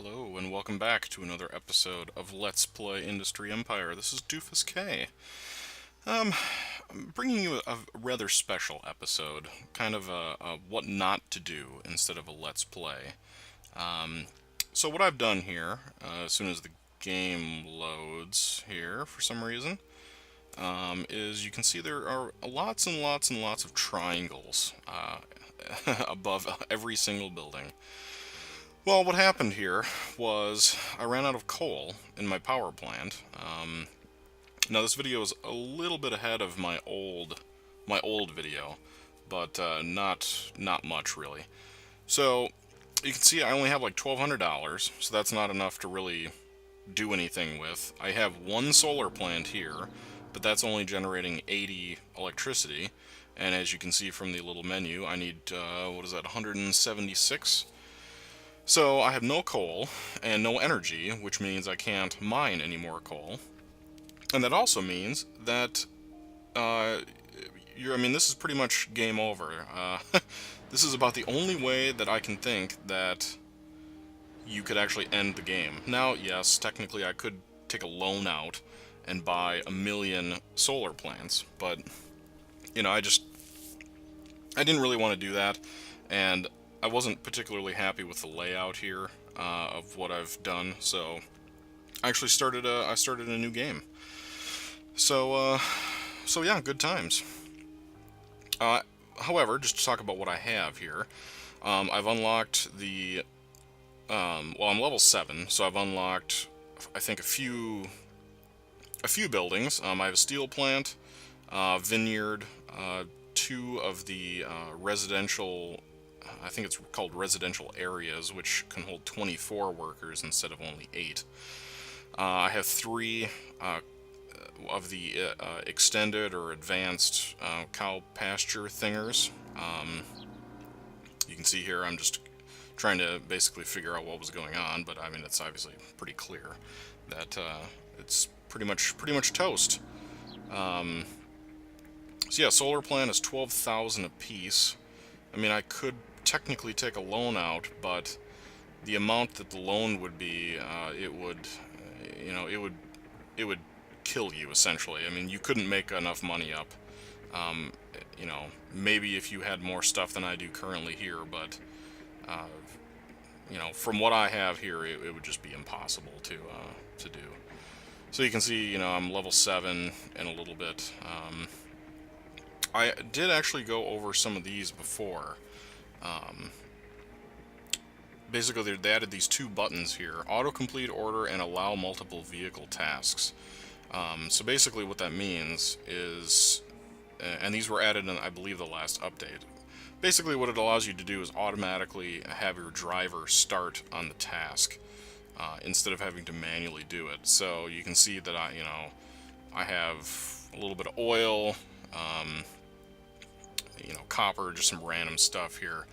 Hello, and welcome back to another episode of Let's Play Industry Empire. This is Doofus K. I'm bringing you a rather special episode, kind of a what not to do instead of a Let's Play. So what I've done here, as soon as the game loads here for some reason, is you can see there are lots and lots and lots of triangles above every single building. Well, what happened here was I ran out of coal in my power plant. Now this video is a little bit ahead of my old video, but not much really. So you can see I only have like $1,200, so that's not enough to really do anything with. I have one solar plant here, but that's only generating 80 electricity, and as you can see from the little menu, I need what is that, 176. So I have no coal and no energy, which means I can't mine any more coal. And that also means that this is pretty much game over. This is about the only way that I can think that you could actually end the game. Now, yes, technically I could take a loan out and buy 1,000,000 solar plants, but I didn't really want to do that, and I wasn't particularly happy with the layout here of what I've done, so I actually started a new game. So yeah, good times. However, just to talk about what I have here, I've unlocked the well, I'm level 7, so I've unlocked, I think, a few buildings. I have a steel plant, vineyard, two of the residential, I think it's called residential areas, which can hold 24 workers instead of only 8. I have 3 of the extended or advanced cow pasture thingers. You can see here I'm just trying to basically figure out what was going on, but I mean it's obviously pretty clear that it's pretty much toast. So yeah, solar plant is 12,000 apiece. I mean, I could technically take a loan out, but the amount that the loan would be, it would kill you essentially. I mean, you couldn't make enough money up. Um, Maybe if you had more stuff than I do currently here, but from what I have here, it would just be impossible to do. So you can see, I'm level 7 and a little bit. I did actually go over some of these before. Basically, they added these 2 buttons here: autocomplete order and allow multiple vehicle tasks. So basically what that means is, and these were added in, I believe, the last update. Basically what it allows you to do is automatically have your driver start on the task, instead of having to manually do it. So you can see that I have a little bit of oil, copper, just some random stuff here.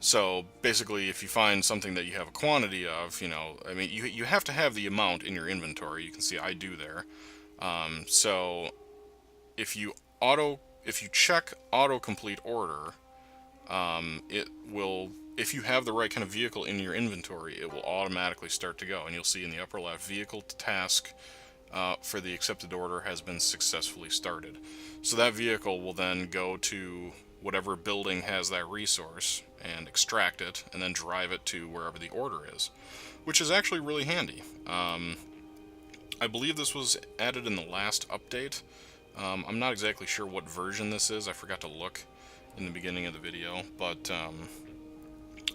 So basically, if you find something that you have a quantity of, I mean, you have to have the amount in your inventory. You can see I do there. So if you check autocomplete order, it will, if you have the right kind of vehicle in your inventory, it will automatically start to go. And you'll see in the upper left, vehicle task for the accepted order has been successfully started. So that vehicle will then go to whatever building has that resource and extract it, and then drive it to wherever the order is, which is actually really handy. I believe this was added in the last update. I'm not exactly sure what version this is. I forgot to look in the beginning of the video, but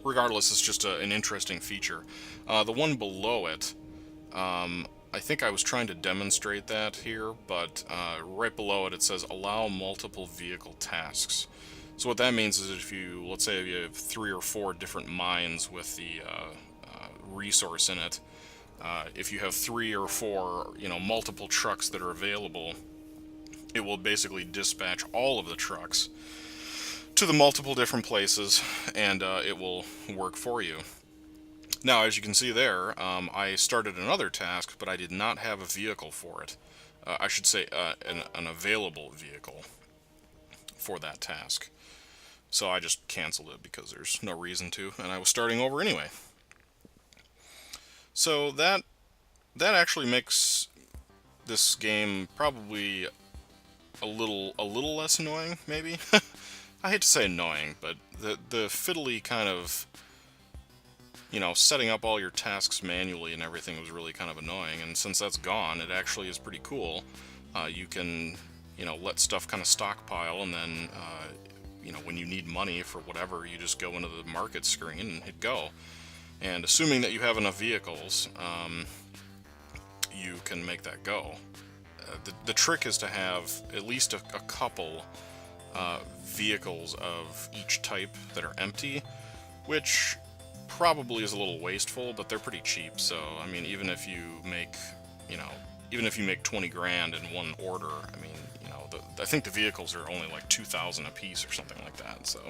regardless, it's just an interesting feature. The one below it, I think I was trying to demonstrate that here, but right below it, it says allow multiple vehicle tasks. So what that means is if you, let's say you have 3 or 4 different mines with the resource in it, if you have 3 or 4, multiple trucks that are available, it will basically dispatch all of the trucks to the multiple different places, and it will work for you. Now, as you can see there, I started another task, but I did not have a vehicle for it. I should say an available vehicle for that task. So I just canceled it because there's no reason to, and I was starting over anyway. So that actually makes this game probably a little less annoying, maybe. I hate to say annoying, but the fiddly kind of, setting up all your tasks manually and everything was really kind of annoying. And since that's gone, it actually is pretty cool. You can, let stuff kind of stockpile, and then, when you need money for whatever, you just go into the market screen and hit go. And assuming that you have enough vehicles, you can make that go. The trick is to have at least a couple vehicles of each type that are empty, which probably is a little wasteful, but they're pretty cheap. So, I mean, you know, even if you make 20 grand in one order, I mean, I think the vehicles are only like 2,000 a piece or something like that. So,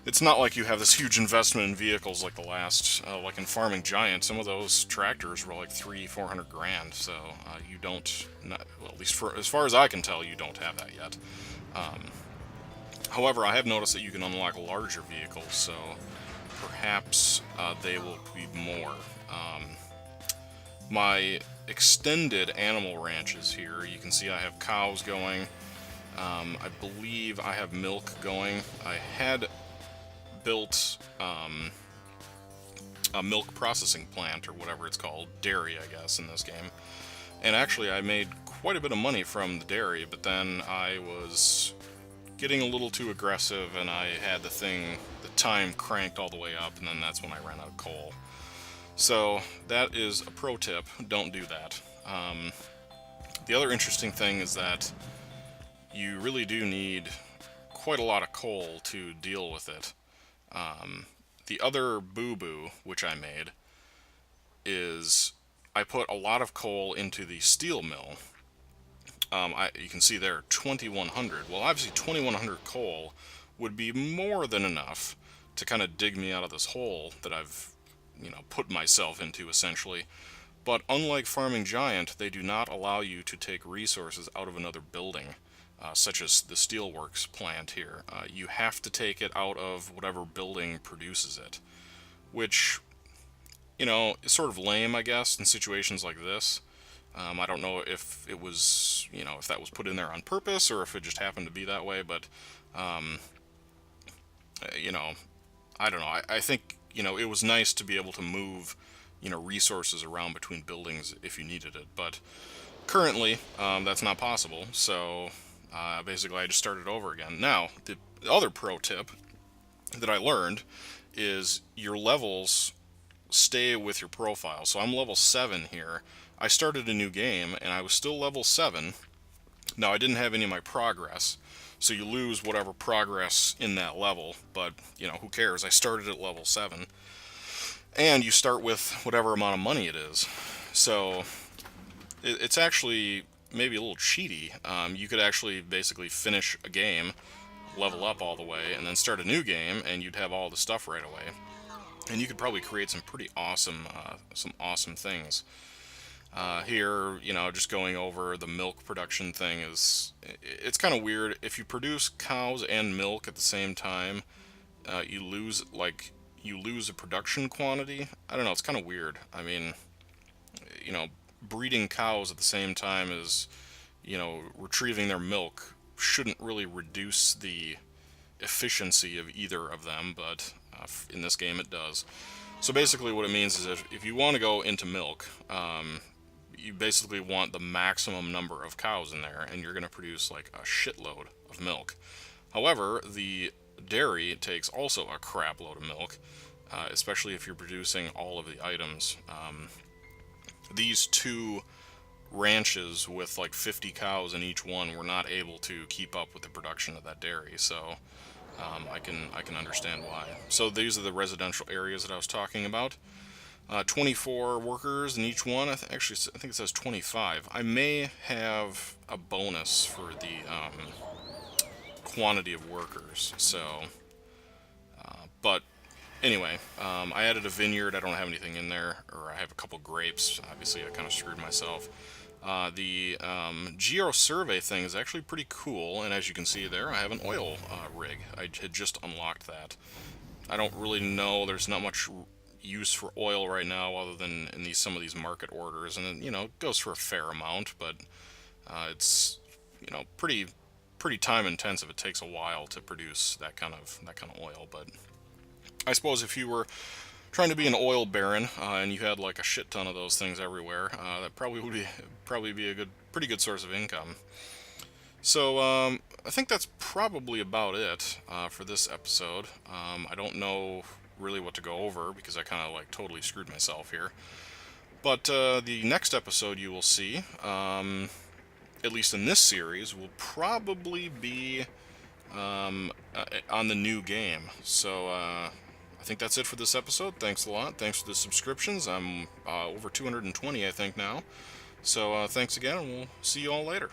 it's not like you have this huge investment in vehicles like the last, like in Farming Giant. Some of those tractors were like 300-400 grand. So you don't, well, at least as far as I can tell, you don't have that yet. However, I have noticed that you can unlock larger vehicles, so perhaps they will be more. My extended animal ranches here, you can see I have cows going. I believe I have milk going. I had built a milk processing plant, or whatever it's called, dairy, I guess, in this game. And actually, I made quite a bit of money from the dairy, but then I was getting a little too aggressive, and I had the time cranked all the way up, and then that's when I ran out of coal. So that is a pro tip. Don't do that. The other interesting thing is that you really do need quite a lot of coal to deal with it. The other boo-boo, which I made, is I put a lot of coal into the steel mill. You can see there, 2,100. Well, obviously 2,100 coal would be more than enough to kind of dig me out of this hole that I've, put myself into, essentially. But unlike Farming Giant, they do not allow you to take resources out of another building, such as the steelworks plant here. You have to take it out of whatever building produces it, which, is sort of lame, I guess, in situations like this. I don't know if it was, if that was put in there on purpose or if it just happened to be that way, but, you know, I don't know. I think, it was nice to be able to move, resources around between buildings if you needed it, but currently, that's not possible, so basically I just started over again. Now, the other pro tip that I learned is your levels stay with your profile. So I'm level 7 here. I started a new game and I was still level 7. Now I didn't have any of my progress, so you lose whatever progress in that level, but who cares? I started at level 7. And you start with whatever amount of money it is. So it's actually maybe a little cheaty. You could actually basically finish a game, level up all the way, and then start a new game, and you'd have all the stuff right away. And you could probably create some pretty awesome, things. Here, just going over the milk production thing it's kind of weird. If you produce cows and milk at the same time, you lose a production quantity. I don't know, it's kind of weird. I mean, breeding cows at the same time as, retrieving their milk shouldn't really reduce the efficiency of either of them, but in this game it does. So basically what it means is if you want to go into milk, you basically want the maximum number of cows in there, and you're going to produce like a shitload of milk. However, the dairy takes also a crap load of milk, especially if you're producing all of the items. These two ranches with like 50 cows in each one were not able to keep up with the production of that dairy, so I can understand why. So these are the residential areas that I was talking about. 24 workers in each one. Actually, I think it says 25. I may have a bonus for the quantity of workers. So, but anyway, I added a vineyard. I don't have anything in there, or I have a couple grapes. Obviously, I kind of screwed myself. The Geo Survey thing is actually pretty cool, and as you can see there, I have an oil rig. I had just unlocked that. I don't really know. There's not much, use for oil right now other than in some of these market orders, and it goes for a fair amount, but it's pretty time intensive. It takes a while to produce that kind of oil. But I suppose if you were trying to be an oil baron and you had like a shit ton of those things everywhere, that probably be a pretty good source of income. So I think that's probably about it for this episode. I don't know really what to go over because I kind of like totally screwed myself here. But the next episode you will see, at least in this series, will probably be on the new game. So I think that's it for this episode. Thanks a lot. Thanks for the subscriptions. I'm over 220, I think, now. So thanks again, and we'll see you all later.